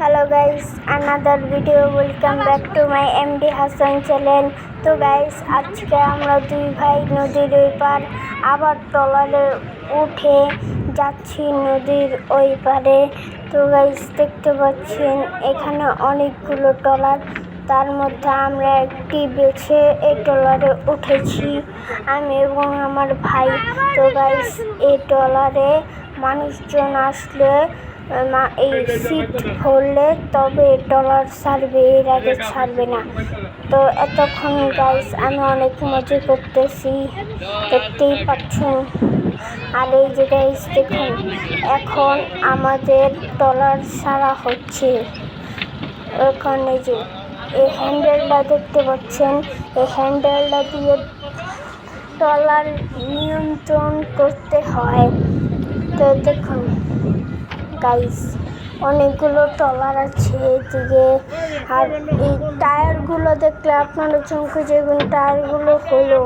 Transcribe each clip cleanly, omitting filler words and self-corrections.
Hello guys, another video. Welcome back to my MD Hassan channel. তো guys আজকে আমরা দুই ভাই নদীর ওই পার আবার ট্রলারে উঠে যাচ্ছি নদীর ওই পারে। তো গাইস দেখতে পাচ্ছেন এখানে অনেকগুলো ট্রলার, তার মধ্যে আমরা একটি বেছে এই ট্রলারে উঠেছি আমি এবং আমার ভাই। তো গাইস এই ট্রলারে মানুষজন আসলে এই সিট ভরলে তবে ট্রলার ছাড়বে, এর আগে ছাড়বে না। তো এতক্ষণ গাইস আমি অনেক মজা করতেছি, দেখতেই পাচ্ছেন। আর এই যে গাইস দেখুন, এখন আমাদের ট্রলার ছাড়া হচ্ছে। ওখানে যে এই হ্যান্ডেলটা দেখতে পাচ্ছেন, এই হ্যান্ডেলটা দিয়ে ট্রলার নিয়ন্ত্রণ করতে হয়। তো দেখুন গাইস অনেকগুলো ট্রলার আছে এদিকে। আর এই টায়ারগুলো দেখলে আপনারা চমকে যাবেন। টায়ারগুলো হলো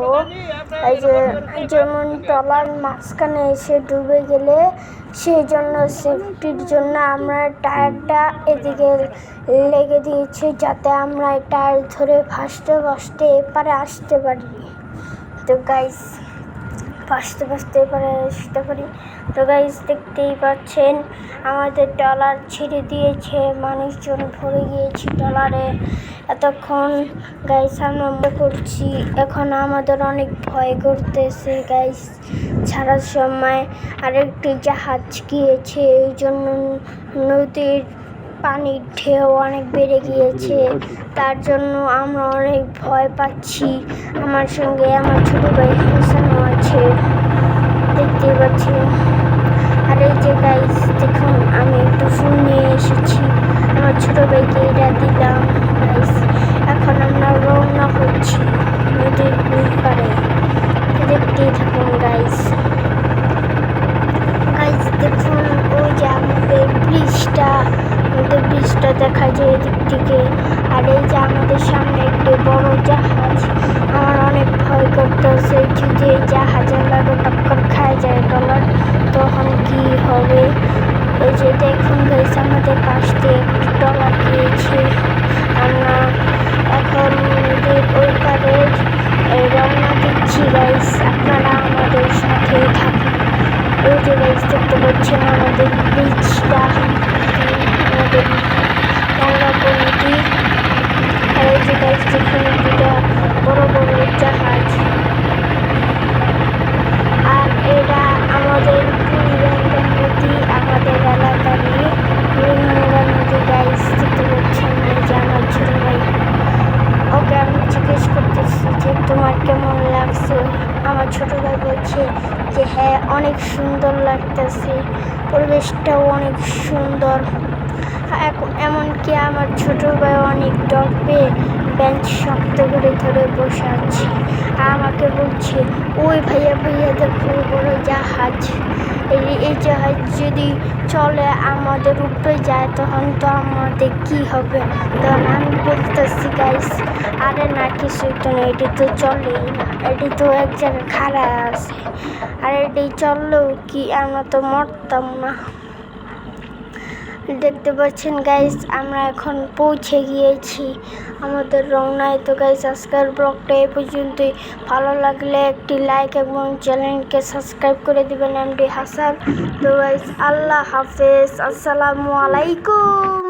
এই যে যেমন ট্রলার মাঝখানে এসে ডুবে গেলে সেই জন্য সেফটির জন্য আমরা টায়ারটা এদিকে লেগে দিয়েছি, যাতে আমরা টায়ার ধরে ভাসতে ভাসতে এপারে আসতে পারি। তো গাইস ভাসতে এপারে আসতে পারি। তো গাইস দেখতেই পাচ্ছেন আমাদের ট্রলার ছেড়ে দিয়েছে, মানুষজন ভরে গিয়েছে ট্রলারে। এতক্ষণ গাইস আমরা করছি, এখন আমাদের অনেক ভয় করতেছে গাইস ছাড়ার সময়। আরেকটি জাহাজ গিয়েছে, এই জন্য নদীর পানির ঢেউ অনেক বেড়ে গিয়েছে, তার জন্য আমরা অনেক ভয় পাচ্ছি। আমার সঙ্গে আমার ছোট ভাই হাসানও আছে, দেখতে পাচ্ছি। আর এই যে গাইস দেখুন আমি একটু ফোন নিয়ে এসেছি, আমার ছোট ভাইকে এটা দিলাম গাইস। এখন আমরা রওনা হচ্ছি নদীর ওই পারে, দেখতেই থাকুন গাইস। দেখুন ওই যে আমাদের ব্রিজটা দেখা যায় এদিক থেকে। আর এই যে আমাদের সামনে একটি বড় জাহাজ, আমার অনেক ভয় করতেছে যদি এই জাহাজের লাগে টক্কর খায় যায় ট্রলার, তখন কি হবে। এই যে দেখুন গাইস আমাদের পাশ দিয়ে একটি ট্রলার গিয়েছে, আমরা এখন নদীর ওই পারে রওনা দিচ্ছি গাইস, আপনারা আমাদের সাথে থাকুন। এই যে গাইস দেখতে পাচ্ছেন আমাদের ব্রিজটা, আমাদের নদী। আর এই যে গাইস দেখুন দুটা বড় বড় জাহাজ। আর এরা আমাদের বুড়িগঙ্গা নদী, আমাদের এলাকারই বুড়িগঙ্গা নদী গাইস দেখতে পাচ্ছেন। এই যে আমার ছোট ভাই, ওকে আমি জিজ্ঞেস করতেছি যে তোমার কেমন লাগছে। আমার ছোট ভাই বলছে যে হ্যাঁ অনেক সুন্দর লাগতেছে, পরিবেশটাও অনেক সুন্দর। এমনকি আমার ছোট ভাই অনেক ডর পেয়ে বেঞ্চ শক্ত করে ধরে বসে আছে, আর আমাকে বলছে ওই ভাইয়া দেখো বড় জাহাজ, এই জাহাজ যদি চলে আমাদের উপরে যায় তখন তো আমাদের কি হবে। তখন আমি বলতেছি গাইস আরে না কিছু তো না, এটি তো চলেই না, এটি তো এক জায়গায় খাড়া আছে, আর এটি চললেও কি আমরা তো মরতাম না। দেখতে পাচ্ছেন গাইস আমরা এখন পৌঁছে গিয়েছি আমাদের রওনায়। তো গাইস আজকের ব্লগটা এই পর্যন্তই, ভালো লাগলে একটি লাইক এবং চ্যানেলকে সাবস্ক্রাইব করে দিবেন এমডি হাসান। তো গাইস আল্লাহ হাফেজ, আসসালামু আলাইকুম।